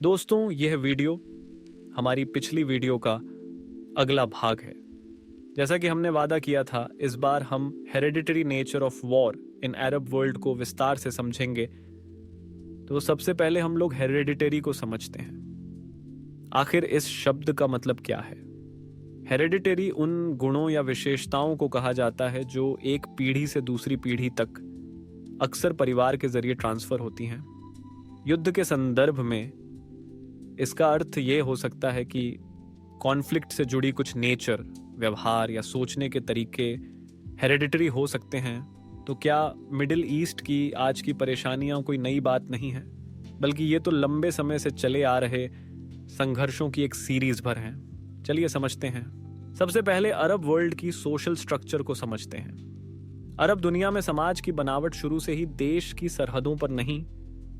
दोस्तों, यह वीडियो हमारी पिछली वीडियो का अगला भाग है। जैसा कि हमने वादा किया था, इस बार हम hereditary nature of war in Arab world को विस्तार से समझेंगे। तो सबसे पहले हम लोग हेरेडिटरी को समझते हैं। आखिर इस शब्द का मतलब क्या है? हेरेडिटरी उन गुणों या विशेषताओं को कहा जाता है जो एक पीढ़ी से दूसरी पीढ़ी तक अक्सर परिवार के जरिए ट्रांसफर होती हैं। युद्ध के संदर्भ में इसका अर्थ ये हो सकता है कि कॉन्फ्लिक्ट से जुड़ी कुछ नेचर, व्यवहार या सोचने के तरीके हेरेडिटरी हो सकते हैं। तो क्या मिडिल ईस्ट की आज की परेशानियां कोई नई बात नहीं है, बल्कि ये तो लंबे समय से चले आ रहे संघर्षों की एक सीरीज भर हैं। चलिए समझते हैं। सबसे पहले अरब वर्ल्ड की सोशल स्ट्रक्चर को समझते हैं। अरब दुनिया में समाज की बनावट शुरू से ही देश की सरहदों पर नहीं,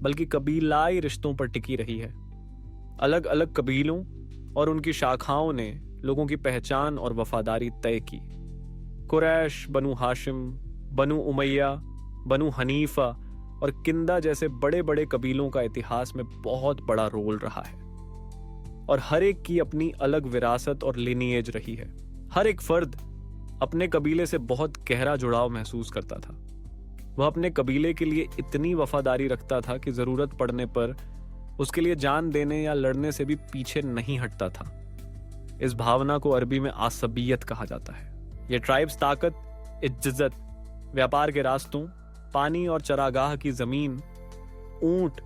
बल्कि कबीलाई रिश्तों पर टिकी रही है। अलग अलग कबीलों और उनकी शाखाओं ने लोगों की पहचान और वफादारी तय की। कुरैश, बनु हाशिम, बनु उमैया, बनु हनीफा और किंदा जैसे बड़े बड़े कबीलों का इतिहास में बहुत बड़ा रोल रहा है, और हर एक की अपनी अलग विरासत और लिनिएज रही है। हर एक फर्द अपने कबीले से बहुत गहरा जुड़ाव महसूस करता था। वह अपने कबीले के लिए इतनी वफादारी रखता था कि जरूरत पड़ने पर उसके लिए जान देने या लड़ने से भी पीछे नहीं हटता था। इस भावना को अरबी में आसबियत कहा जाता है। ये ट्राइब्स ताकत, इज्जत, व्यापार के रास्तों, पानी और चरागाह की जमीन, ऊंट,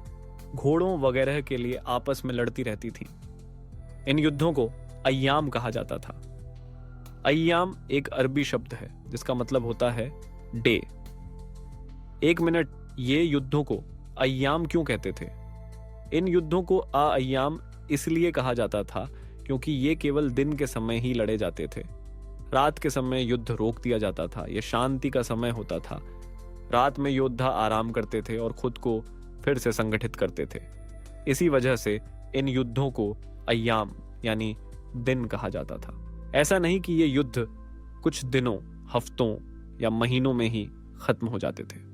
घोड़ों वगैरह के लिए आपस में लड़ती रहती थी। इन युद्धों को अय्याम कहा जाता था। अय्याम एक अरबी शब्द है जिसका मतलब होता है डे। एक मिनट, ये युद्धों को अय्याम क्यों कहते थे? इन युद्धों को अय्याम इसलिए कहा जाता था क्योंकि ये केवल दिन के समय ही लड़े जाते थे। रात के समय युद्ध रोक दिया जाता था। यह शांति का समय होता था। रात में योद्धा आराम करते थे और खुद को फिर से संगठित करते थे। इसी वजह से इन युद्धों को अय्याम यानी दिन कहा जाता था। ऐसा नहीं कि ये युद्ध कुछ दिनों, हफ्तों या महीनों में ही खत्म हो जाते थे।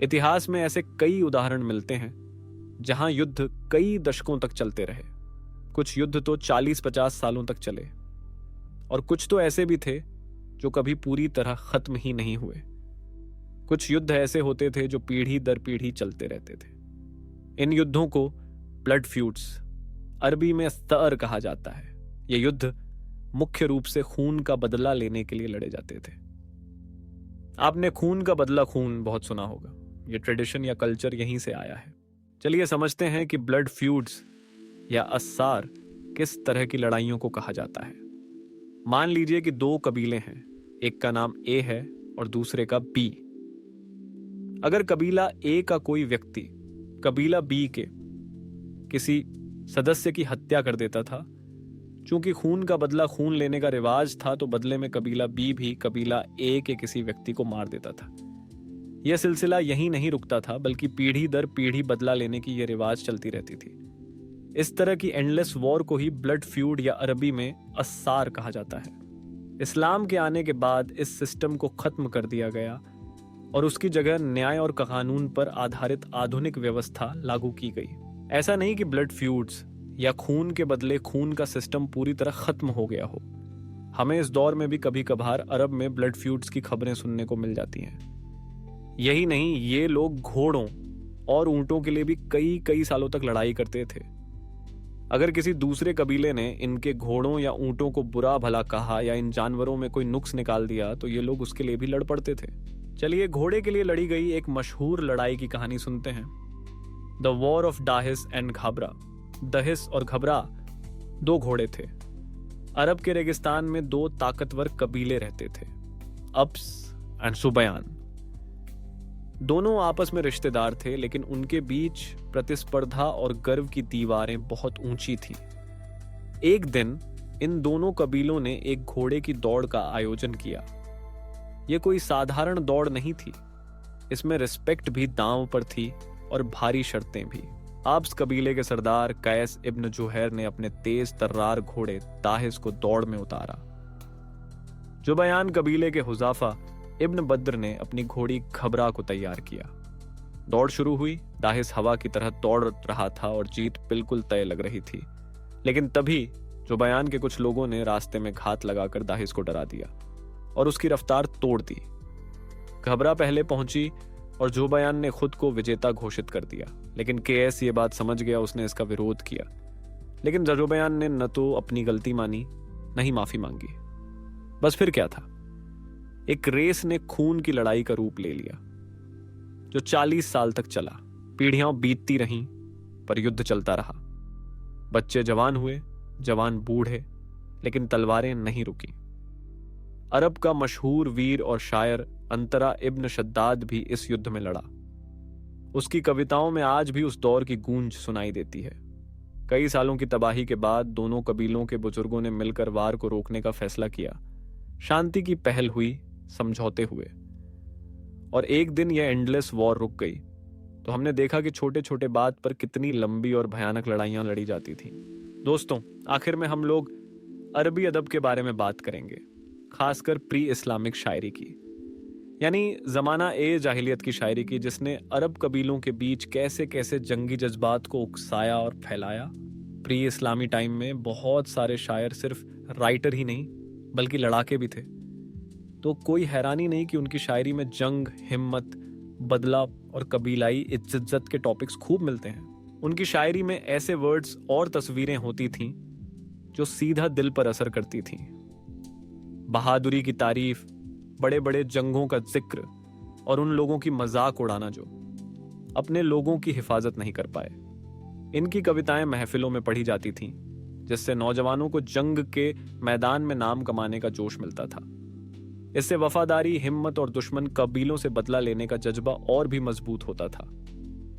इतिहास में ऐसे कई उदाहरण मिलते हैं जहां युद्ध कई दशकों तक चलते रहे। कुछ युद्ध तो 40-50 सालों तक चले, और कुछ तो ऐसे भी थे जो कभी पूरी तरह खत्म ही नहीं हुए। कुछ युद्ध ऐसे होते थे जो पीढ़ी दर पीढ़ी चलते रहते थे। इन युद्धों को ब्लड फ्यूड्स, अरबी में स्तअर कहा जाता है। ये युद्ध मुख्य रूप से खून का बदला लेने के लिए लड़े जाते थे। आपने खून का बदला खून बहुत सुना होगा। ये ट्रेडिशन या कल्चर यहीं से आया है। चलिए समझते हैं कि ब्लड फ्यूड्स या अस्सार किस तरह की लड़ाइयों को कहा जाता है। मान लीजिए कि दो कबीले हैं, एक का नाम ए है और दूसरे का बी। अगर कबीला ए का कोई व्यक्ति कबीला बी के किसी सदस्य की हत्या कर देता था, चूंकि खून का बदला खून लेने का रिवाज था, तो बदले में कबीला बी भी कबीला ए के किसी व्यक्ति को मार देता था। यह सिलसिला यहीं नहीं रुकता था, बल्कि पीढ़ी दर पीढ़ी बदला लेने की यह रिवाज चलती रहती थी। इस तरह की एंडलेस वॉर को ही ब्लड फ्यूड या अरबी में अस्सार कहा जाता है। इस्लाम के आने के बाद इस सिस्टम को खत्म कर दिया गया और उसकी जगह न्याय और कानून पर आधारित आधुनिक व्यवस्था लागू की गई। ऐसा नहीं कि ब्लड फ्यूड्स या खून के बदले खून का सिस्टम पूरी तरह खत्म हो गया हो। हमें इस दौर में भी कभी कभार अरब में ब्लड फ्यूड्स की खबरें सुनने को मिल जाती हैं। यही नहीं, ये लोग घोड़ों और ऊंटों के लिए भी कई कई सालों तक लड़ाई करते थे। अगर किसी दूसरे कबीले ने इनके घोड़ों या ऊंटों को बुरा भला कहा या इन जानवरों में कोई नुक्स निकाल दिया, तो ये लोग उसके लिए भी लड़ पड़ते थे। चलिए घोड़े के लिए लड़ी गई एक मशहूर लड़ाई की कहानी सुनते हैं। द वॉर ऑफ दाहिस एंड घबरा। दहिस और घबरा दो घोड़े थे। अरब के रेगिस्तान में दो ताकतवर कबीले रहते थे, अब्स एंड सुबयान। दोनों आपस में रिश्तेदार थे, लेकिन उनके बीच प्रतिस्पर्धा और गर्व की दीवारें बहुत ऊंची थीं। एक दिन इन दोनों कबीलों ने एक घोड़े की दौड़ का आयोजन किया। यह कोई साधारण दौड़ नहीं थी। इसमें रिस्पेक्ट भी दांव पर थी और भारी शर्तें भी। आब्स कबीले के सरदार कैस इब्न जुहैर ने अपने तेज तर्रार घोड़े दाहिस को दौड़ में उतारा। जुबयान कबीले के हुजाफा इब्न बद्र ने अपनी घोड़ी घबरा को तैयार किया। दौड़ शुरू हुई। दाहिस हवा की तरह दौड़ रहा था और जीत बिल्कुल तय लग रही थी। लेकिन तभी जुबैन के कुछ लोगों ने रास्ते में घात लगाकर दाहिस को डरा दिया और उसकी रफ्तार तोड़ दी। घबरा पहले पहुंची और जुबैन ने खुद को विजेता घोषित कर दिया। लेकिन केएस ये बात समझ गया, उसने इसका विरोध किया। लेकिन जुबैन ने न तो अपनी गलती मानी, न ही माफी मांगी। बस फिर क्या था, एक रेस ने खून की लड़ाई का रूप ले लिया जो 40 साल तक चला। पीढ़ियां बीतती रहीं पर युद्ध चलता रहा। बच्चे जवान हुए, जवान बूढ़े, लेकिन तलवारें नहीं रुकी। अरब का मशहूर वीर और शायर अंतरा इब्न शद्दाद भी इस युद्ध में लड़ा। उसकी कविताओं में आज भी उस दौर की गूंज सुनाई देती है। कई सालों की तबाही के बाद दोनों कबीलों के बुजुर्गों ने मिलकर वार को रोकने का फैसला किया। शांति की पहल हुई, समझौते हुए, और एक दिन यह एंडलेस वॉर रुक गई। तो हमने देखा कि छोटे छोटे बात पर कितनी लंबी और भयानक लड़ाइयां लड़ी जाती थीं। दोस्तों, आखिर में हम लोग अरबी अदब के बारे में बात करेंगे, खासकर प्री इस्लामिक शायरी की, यानी जमाना ए जाहिलियत की शायरी की, जिसने अरब कबीलों के बीच कैसे कैसे जंगी जज्बात को उकसाया और फैलाया। प्री इस्लामी टाइम में बहुत सारे शायर सिर्फ राइटर ही नहीं बल्कि लड़ाके भी थे। तो कोई हैरानी नहीं कि उनकी शायरी में जंग, हिम्मत, बदला और कबीलाई इज्जत के टॉपिक्स खूब मिलते हैं। उनकी शायरी में ऐसे वर्ड्स और तस्वीरें होती थीं जो सीधा दिल पर असर करती थीं। बहादुरी की तारीफ, बड़े बड़े जंगों का जिक्र और उन लोगों की मजाक उड़ाना जो अपने लोगों की हिफाजत नहीं कर पाए। इनकी कविताएं महफिलों में पढ़ी जाती थीं, जिससे नौजवानों को जंग के मैदान में नाम कमाने का जोश मिलता था। इससे वफादारी, हिम्मत और दुश्मन कबीलों से बदला लेने का जज्बा और भी मजबूत होता था।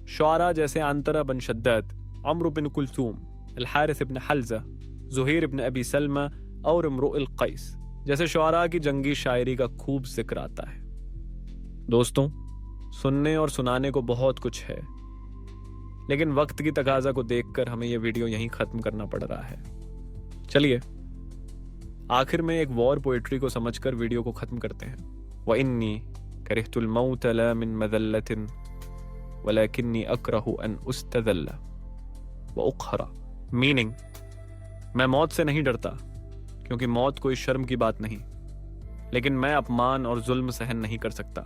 शुआरा जैसे अंतरा बिन शद्दाद, अम्र बिन कुलसूम, अल हारिस इब्न हल्जा, जुहैर इब्न अबी सलमा और इम्रुअल कैस जैसे शुआरा की जंगी शायरी का खूब जिक्र आता है। दोस्तों, सुनने और सुनाने को बहुत कुछ है, लेकिन वक्त की तकाजा को देखकर हमें यह वीडियो यहीं खत्म करना पड़ रहा है। चलिए आखिर में एक वॉर पोएट्री को समझकर वीडियो को खत्म करते हैं। व इन्नी करिहतुल मौत ला मिन मज़ल्लतिन वलकिन्नी अकरहु अन उस्तज़ल्ला व उक़हरा। मीनिंग, मैं मौत से नहीं डरता क्योंकि मौत कोई शर्म की बात नहीं, लेकिन मैं अपमान और जुल्म सहन नहीं कर सकता,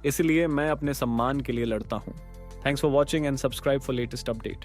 इसलिए मैं अपने सम्मान के लिए लड़ता हूं। Thanks for watching and subscribe for latest update.